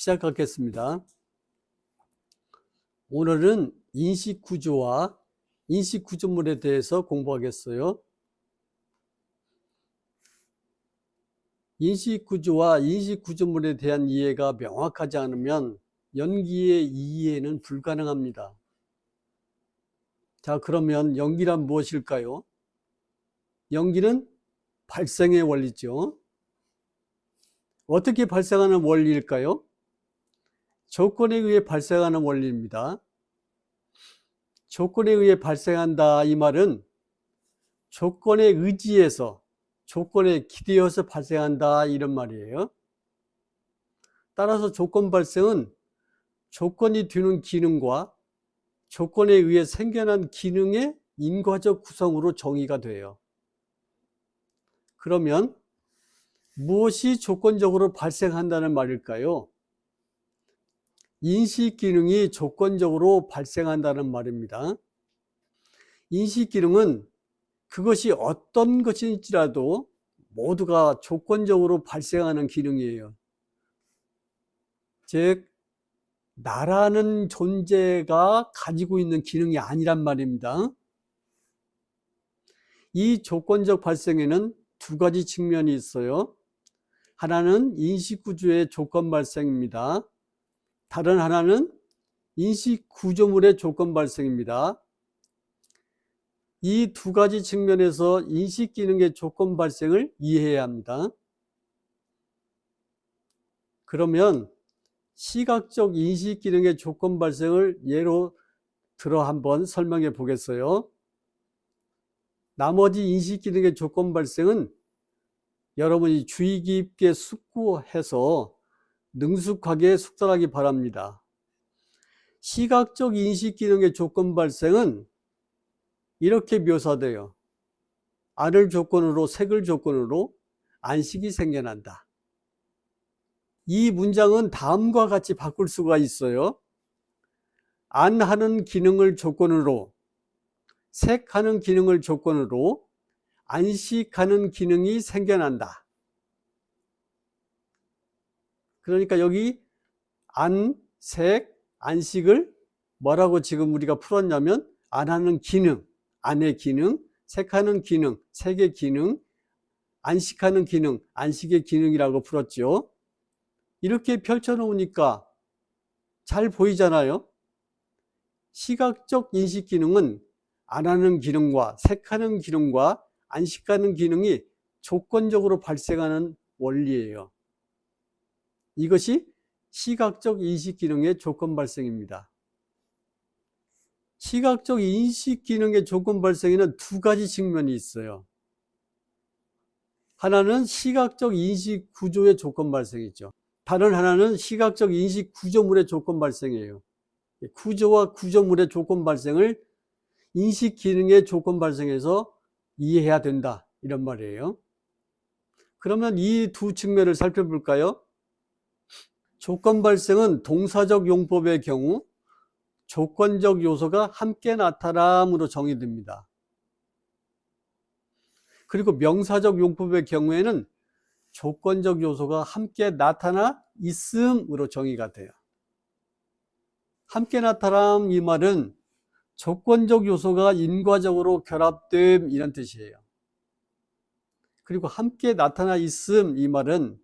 시작하겠습니다. 오늘은 인식구조와 인식구조물에 대해서 공부하겠어요. 인식구조와 인식구조물에 대한 이해가 명확하지 않으면 연기의 이해는 불가능합니다. 자, 그러면 연기란 무엇일까요? 연기는 발생의 원리죠. 어떻게 발생하는 원리일까요? 조건에 의해 발생하는 원리입니다. 조건에 의해 발생한다 이 말은 조건에 의지해서 조건에 기대어서 발생한다 이런 말이에요. 따라서 조건 발생은 조건이 두는 기능과 조건에 의해 생겨난 기능의 인과적 구성으로 정의가 돼요. 그러면 무엇이 조건적으로 발생한다는 말일까요? 인식 기능이 조건적으로 발생한다는 말입니다. 인식 기능은 그것이 어떤 것인지라도 모두가 조건적으로 발생하는 기능이에요. 즉, 나라는 존재가 가지고 있는 기능이 아니란 말입니다. 이 조건적 발생에는 두 가지 측면이 있어요. 하나는 인식구조의 조건 발생입니다. 다른 하나는 인식구조물의 조건 발생입니다. 이 두 가지 측면에서 인식기능의 조건 발생을 이해해야 합니다. 그러면 시각적 인식기능의 조건 발생을 예로 들어 한번 설명해 보겠어요. 나머지 인식기능의 조건 발생은 여러분이 주의 깊게 숙고해서 능숙하게 숙달하기 바랍니다. 시각적 인식기능의 조건 발생은 이렇게 묘사돼요. 안을 조건으로 색을 조건으로 안식이 생겨난다. 이 문장은 다음과 같이 바꿀 수가 있어요. 안하는 기능을 조건으로, 색하는 기능을 조건으로 안식하는 기능이 생겨난다. 그러니까 여기 안, 색, 안식을 뭐라고 지금 우리가 풀었냐면 안하는 기능, 안의 기능, 색하는 기능, 색의 기능, 안식하는 기능, 안식의 기능이라고 풀었죠. 이렇게 펼쳐놓으니까 잘 보이잖아요. 시각적 인식 기능은 안하는 기능과 색하는 기능과 안식하는 기능이 조건적으로 발생하는 원리예요. 이것이 시각적 인식 기능의 조건 발생입니다. 시각적 인식 기능의 조건 발생에는 두 가지 측면이 있어요. 하나는 시각적 인식 구조의 조건 발생이죠. 다른 하나는 시각적 인식 구조물의 조건 발생이에요. 구조와 구조물의 조건 발생을 인식 기능의 조건 발생에서 이해해야 된다 이런 말이에요. 그러면 이 두 측면을 살펴볼까요? 조건 발생은 동사적 용법의 경우 조건적 요소가 함께 나타남으로 정의됩니다. 그리고 명사적 용법의 경우에는 조건적 요소가 함께 나타나 있음으로 정의가 돼요. 함께 나타남 이 말은 조건적 요소가 인과적으로 결합됨 이런 뜻이에요. 그리고 함께 나타나 있음 이 말은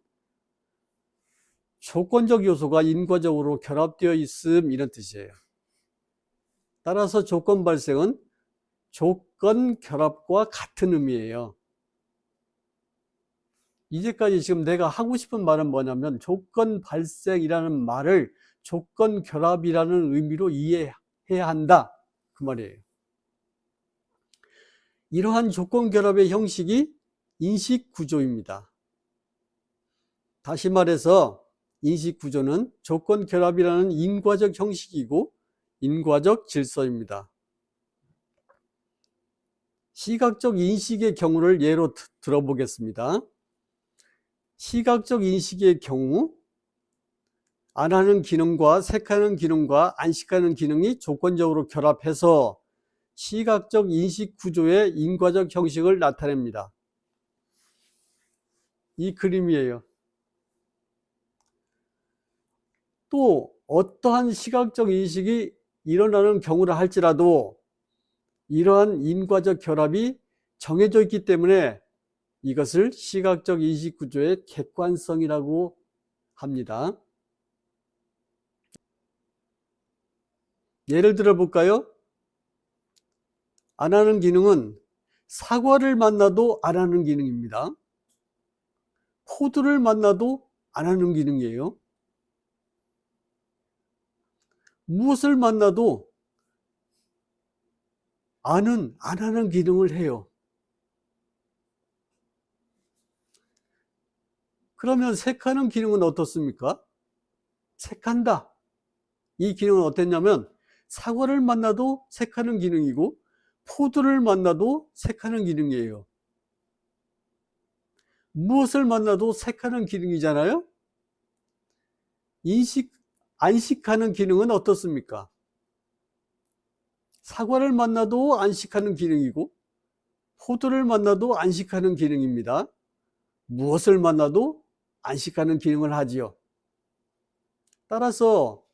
조건적 요소가 인과적으로 결합되어 있음 이런 뜻이에요. 따라서 조건 발생은 조건 결합과 같은 의미예요. 이제까지 지금 내가 하고 싶은 말은 뭐냐면 조건 발생이라는 말을 조건 결합이라는 의미로 이해해야 한다 그 말이에요. 이러한 조건 결합의 형식이 인식 구조입니다. 다시 말해서 인식 구조는 조건 결합이라는 인과적 형식이고 인과적 질서입니다. 시각적 인식의 경우를 예로 들어보겠습니다. 시각적 인식의 경우 안하는 기능과 색하는 기능과 안식하는 기능이 조건적으로 결합해서 시각적 인식 구조의 인과적 형식을 나타냅니다. 이 그림이에요. 또 어떠한 시각적 인식이 일어나는 경우라 할지라도 이러한 인과적 결합이 정해져 있기 때문에 이것을 시각적 인식 구조의 객관성이라고 합니다. 예를 들어 볼까요? 안 하는 기능은 사과를 만나도 안 하는 기능입니다. 호두를 만나도 안 하는 기능이에요. 무엇을 만나도 안 하는 기능을 해요. 그러면 색하는 기능은 어떻습니까? 색한다. 이 기능은 어땠냐면 사과를 만나도 색하는 기능이고 포도를 만나도 색하는 기능이에요. 무엇을 만나도 색하는 기능이잖아요. 안식하는 기능은 어떻습니까? 사과를 만나도 안식하는 기능이고 포도를 만나도 안식하는 기능입니다. 무엇을 만나도 안식하는 기능을 하지요. 따라서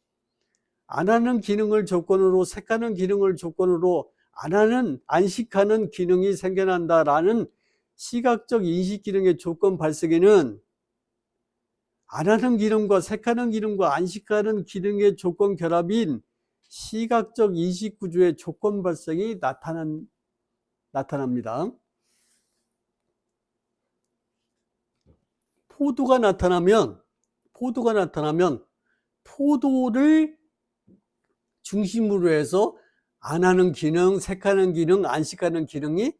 안 하는 기능을 조건으로 색하는 기능을 조건으로 안식하는 기능이 생겨난다라는 시각적 인식 기능의 조건 발생에는 안 하는 기능과 색하는 기능과 안식하는 기능의 조건 결합인 시각적 인식 구조의 조건 발생이 나타납니다. 포도가 나타나면 포도를 중심으로 해서 안 하는 기능, 색하는 기능, 안식하는 기능이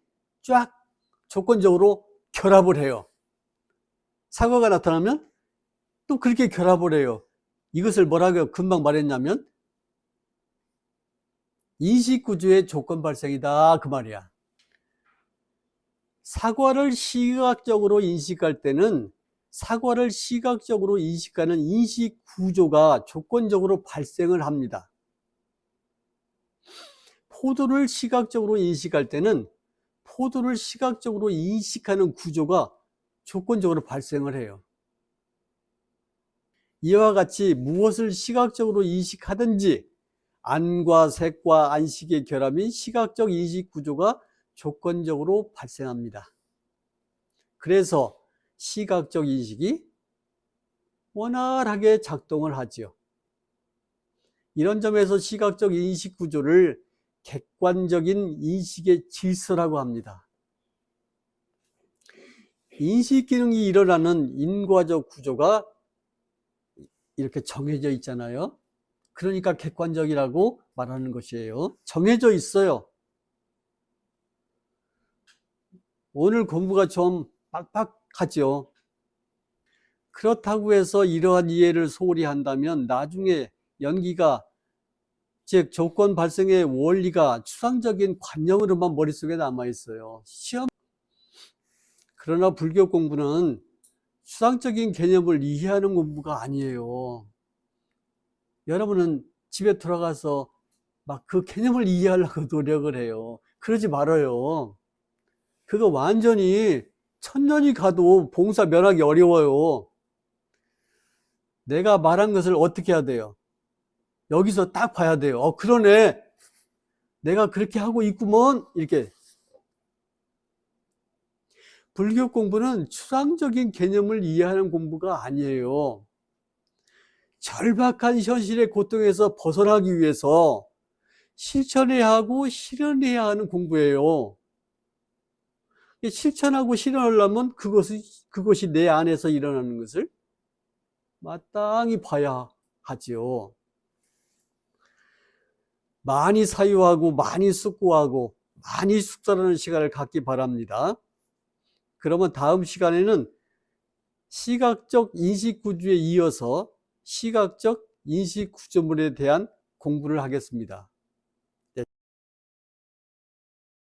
쫙 조건적으로 결합을 해요. 사과가 나타나면 또 그렇게 결합을 해요. 이것을 뭐라고 금방 말했냐면 인식구조의 조건 발생이다 그 말이야. 사과를 시각적으로 인식할 때는 사과를 시각적으로 인식하는 인식구조가 조건적으로 발생을 합니다. 포도를 시각적으로 인식할 때는 포도를 시각적으로 인식하는 구조가 조건적으로 발생을 해요. 이와 같이 무엇을 시각적으로 인식하든지 안과 색과 안식의 결합인 시각적 인식 구조가 조건적으로 발생합니다. 그래서 시각적 인식이 원활하게 작동을 하지요. 이런 점에서 시각적 인식 구조를 객관적인 인식의 질서라고 합니다. 인식 기능이 일어나는 인과적 구조가 이렇게 정해져 있잖아요. 그러니까 객관적이라고 말하는 것이에요. 정해져 있어요. 오늘 공부가 좀 빡빡하죠. 그렇다고 해서 이러한 이해를 소홀히 한다면 나중에 연기가 즉 조건 발생의 원리가 추상적인 관념으로만 머릿속에 남아있어요. 그러나 불교 공부는 추상적인 개념을 이해하는 공부가 아니에요. 여러분은 집에 돌아가서 막 그 개념을 이해하려고 노력을 해요. 그러지 말아요. 그거 완전히 천년이 가도 봉사 면하기 어려워요. 내가 말한 것을 어떻게 해야 돼요? 여기서 딱 봐야 돼요. 그러네. 내가 그렇게 하고 있구먼. 이렇게. 불교 공부는 추상적인 개념을 이해하는 공부가 아니에요. 절박한 현실의 고통에서 벗어나기 위해서 실천해야 하고 실현해야 하는 공부예요. 실천하고 실현하려면 그것이 내 안에서 일어나는 것을 마땅히 봐야 하지요. 많이 사유하고 많이 숙고하고 많이 숙달하는 시간을 갖기 바랍니다. 그러면 다음 시간에는 시각적 인식구조에 이어서 시각적 인식구조물에 대한 공부를 하겠습니다.